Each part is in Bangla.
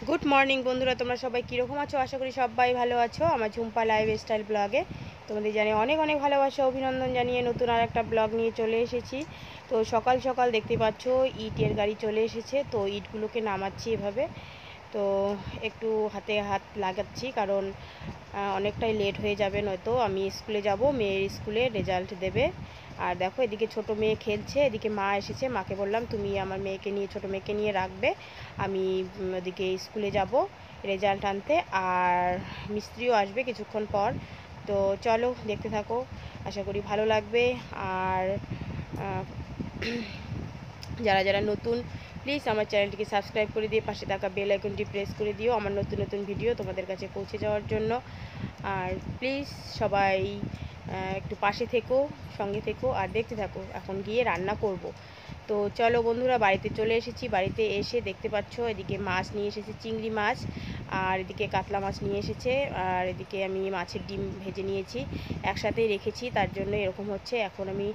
গুড মর্নিং বন্ধুরা, তোমরা সবাই কীরকম আছো? আশা করি সবাই ভালো আছো। আমার ঝুম্পা লাইফস্টাইল ব্লগে তোমাদের জানিয়ে অনেক অনেক ভালোবাসা, অভিনন্দন জানিয়ে নতুন আর একটা ব্লগ নিয়ে চলে এসেছি। তো সকাল সকাল দেখতে পাচ্ছ ইটের গাড়ি চলে এসেছে। তো ইটগুলোকে নামাচ্ছি এভাবে। তো একটু হাতে হাত লাগাচ্ছি, কারণ অনেকটাই লেট হয়ে যাবে, নয়তো আমি স্কুলে যাব, মেয়ের স্কুলে রেজাল্ট দেবে। আর দেখো এদিকে ছোট মেয়ে খেলছে, এদিকে মা এসেছে। মাকে বললাম তুমি আমার মেয়েকে নিয়ে, ছোট মেয়েকে নিয়ে রাখবে, আমি ওদিকে স্কুলে যাব রেজাল্ট আনতে। আর মিস্ত্রিও আসবে কিছুক্ষণ পর। তো চলো দেখতে থাকো, আশা করি ভালো লাগবে। আর যারা যারা নতুন, প্লিজ আমার চ্যানেলটিকে সাবস্ক্রাইব করে দিয়ে পাশে থাকা বেল আইকনটি প্রেস করে দিও আমার নতুন নতুন ভিডিও তোমাদের কাছে পৌঁছে যাওয়ার জন্য। আর প্লিজ সবাই একটু পাশে থেকো, সঙ্গে থেকো আর দেখতে থাকো। এখন গিয়ে রান্না করব। তো চলো বন্ধুরা, বাড়িতে চলে এসেছি। বাড়িতে এসে দেখতে পাচ্ছ এদিকে মাছ নিয়ে এসেছে, চিংড়ি মাছ, আর এদিকে কাতলা মাছ নিয়ে এসেছে। আর এদিকে আমি মাছের ডিম ভেজে নিয়েছি, একসাথেই রেখেছি, তার জন্য এরকম হচ্ছে। এখন আমি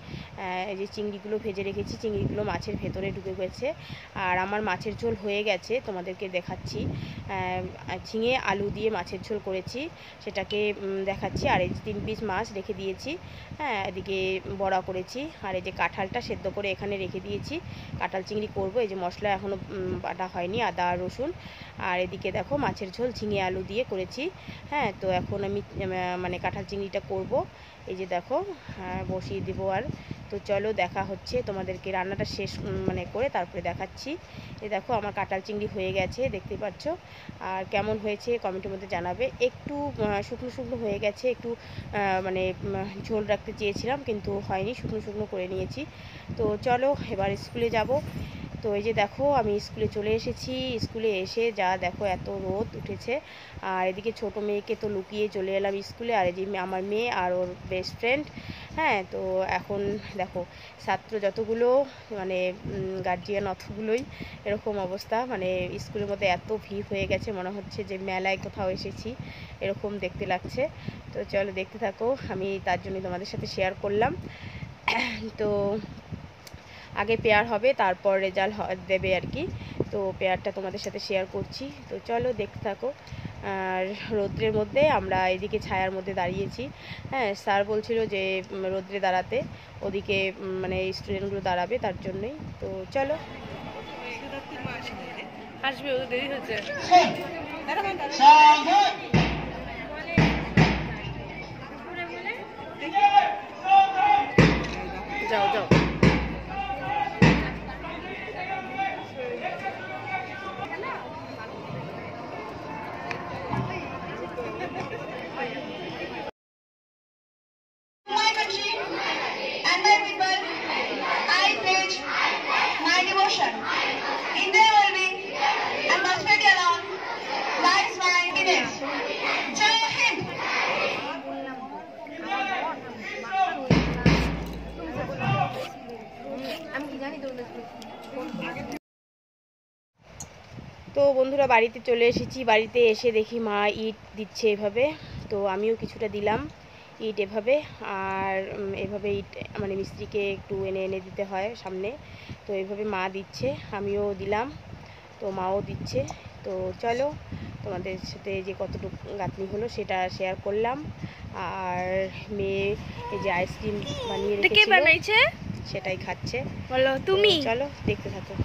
এই যে চিংড়িগুলো ভেজে রেখেছি, চিংড়িগুলো মাছের ভেতরে ঢুকে গেছে। আর আমার মাছের ঝোল হয়ে গেছে, তোমাদেরকে দেখাচ্ছি। ঝিঙে আলু দিয়ে মাছের ঝোল করেছি, সেটাকে দেখাচ্ছি। আর এই যে 3 পিস মাছ রেখে দিয়েছি, হ্যাঁ, এদিকে বড়া করেছি। আর এই যে কাঁঠালটা সেদ্ধ করে এখানে রেখে দিয়েছি, কাঁঠাল চিংড়ি করব। এই যে মশলা এখনও বাটা হয়নি, আদা রসুন। আর এদিকে দেখো মাছের ঝোল ঝিঙে আলু দিয়ে করেছি। হ্যাঁ, তো এখন আমি মানে কাঁঠাল চিংড়িটা করব। এই যে দেখো বসিয়ে দেবো। আর তো চলো দেখা হচ্ছে তোমাদেরকে, রান্নাটা শেষ মানে করে তারপরে দেখাচ্ছি। এই দেখো আমার কাঁঠাল চিংড়ি হয়ে গেছে, দেখতে পাচ্ছ। আর কেমন হয়েছে কমেন্টের মধ্যে জানাবে। একটু শুকনো শুকনো হয়ে গেছে, একটু মানে ঝোল রাখতে চেয়েছিলাম কিন্তু হয়নি, শুকনো শুকনো করে নিয়েছি। তো চলো এবার স্কুলে যাব। তো এই যে দেখো আমি স্কুলে চলে এসেছি। স্কুলে এসে যা দেখো এত রোদ উঠেছে। আর এদিকে ছোট মেয়েকে তো লুকিয়ে চলে এলাম স্কুলে। আর এই যে আমার মেয়ে আর ওর বেস্ট ফ্রেন্ড। হ্যাঁ, তো এখন দেখো ছাত্র যতগুলো, মানে গার্জিয়ান অতগুলোই এরকম অবস্থা। মানে স্কুলের মধ্যে এত ভিড় হয়ে গেছে, মনে হচ্ছে যে মেলায় কোথাও এসেছি, এরকম দেখতে লাগছে। তো চলো দেখতে থাকো, আমি তার জন্য তোমাদের সাথে শেয়ার করলাম। তো আগে পেয়ার হবে, তারপর রেজাল্ট দেবে আর কি। তো পেয়ারটা তোমাদের সাথে শেয়ার করছি। তো চলো দেখতে থাকো। আর রৌদ্রের মধ্যে আমরা এদিকে ছায়ার মধ্যে দাঁড়িয়েছি। হ্যাঁ, স্যার বলছিল যে রৌদ্রে দাঁড়াতে, ওদিকে মানে স্টুডেন্টগুলো দাঁড়াবে, তার জন্যই। তো চলো। আসবে, ও দেরি হচ্ছে। যাও যাও। And my people, I pledge my devotion. India will be and must be alone. Lies my evidence. Jai Hind. তো বন্ধুরা বাড়িতে চলে এসেছি। বাড়িতে এসে দেখি মা ইট দিচ্ছে এভাবে। তো আমিও কিছুটা দিলাম ইট এভাবে। আর এভাবে ইট মানে মিস্ত্রিকে একটু এনে এনে দিতে হয় সামনে। তো এইভাবে মা দিচ্ছে, আমিও দিলাম, তো মাও দিচ্ছে। তো চলো তোমাদের সাথে যে কতটুকু গাঁথনি হলো সেটা শেয়ার করলাম। আর মেয়ে এই যে আইসক্রিম বানিয়ে রেখেছিল, সেটাই খাচ্ছে। বলো তুমি, চলো দেখতে থাকো।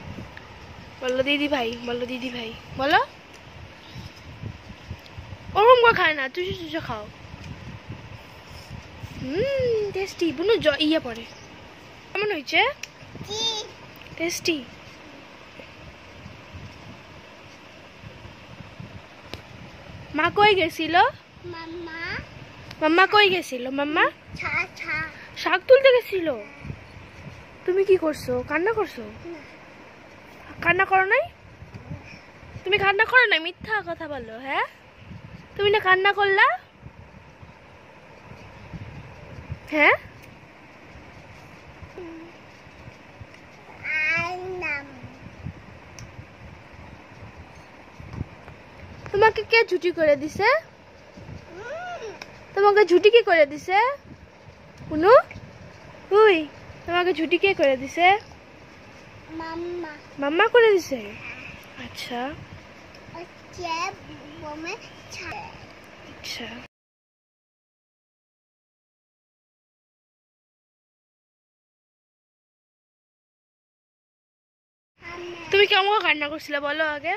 বলো দিদি ভাই, বলো দিদি ভাই, বলো। ওরকম করে খায় না, তুই চুষে খাও। টেস্টি। বুনু ইয়ে পড়ে। কেমন হয়েছে? টেস্টি। মা কই গেছিল? মাম্মা কই গেছিল? মাম্মা শাক তুলতে গেছিল। তুমি কি করছো? কান্না করছো? কান্না করো নাই? তুমি কান্না করো নাই? মিথ্যা কথা বলো। হ্যাঁ, তুমি না কান্না করলা? হ্যাঁ, তোমাকে কে ছুটি করে দিছে? তোমাকে ছুটি কে করে দিছে? বুনু, ওই তোমাকে ছুটি কে করে দিছে? মাম্মা। মাম্মা করে দিছে? আচ্ছা। আচ্ছা, তুমি কেমন কান্না করছিলে বলো আগে?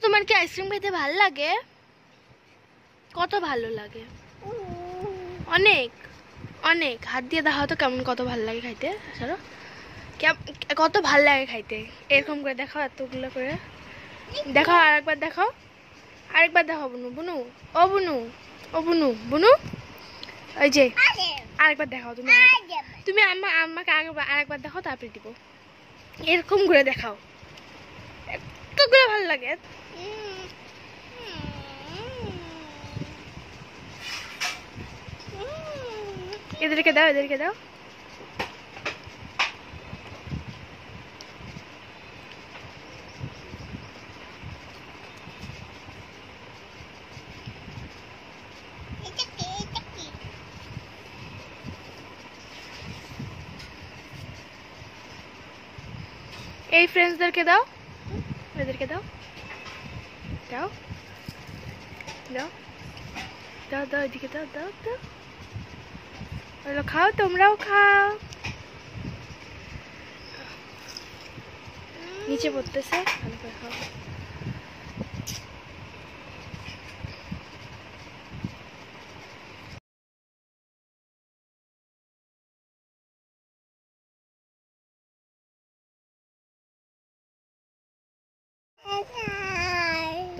তোমার কি আইসক্রিম খেতে ভালো লাগে? কত ভালো লাগে? অনেক অনেক। হাত দিয়ে দেখাও তো কেমন, কত ভালো লাগে খাইতে। চলো, কত ভালো লাগে খাইতে। এরকম করে দেখাও, এতগুলো করে দেখাও। আরেকবার দেখাও, আরেকবার দেখাও। বুনু বুনু, ও বুনু, ও বুনু বুনু, ওই যে আরেকবার দেখাও। তুমি আমাকে আরেকবার দেখাও, তারপরে দিব। এরকম করে দেখাও, এতগুলো ভালো লাগে। এদেরকে দাও, এদেরকে দাও। এই ফ্রেন্ডসদেরকে দাও, এদেরকে দাও, দাও দাও দাও দাও, এদিকে দাও, দাও দাও। বলো খাও, তোমরাও খাও। নিচে পড়তেছে, ভালো করে খাও।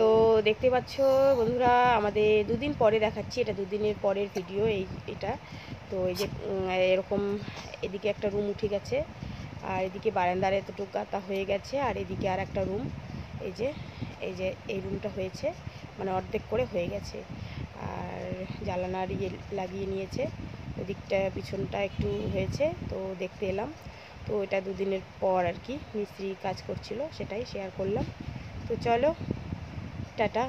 তো দেখতে পাচ্ছ বন্ধুরা, আমাদের দুদিন পরে দেখাচ্ছি, এটা দুদিনের পরের ভিডিও এটা। তো এই যে এরকম এদিকে একটা রুম উঠে গেছে, আর এদিকে বারান্দার এতটুকু গাঁথা হয়ে গেছে, আর এদিকে আর একটা রুম, এই যে এই রুমটা হয়েছে, মানে অর্ধেক করে হয়ে গেছে। আর জ্বালানার ইয়ে লাগিয়ে নিয়েছে, ওদিকটা পিছনটা একটু হয়েছে, তো দেখতে এলাম। তো এটা দুদিনের পর আর কি মিস্ত্রি কাজ করছিল, সেটাই শেয়ার করলাম। তো চলো, টাটা।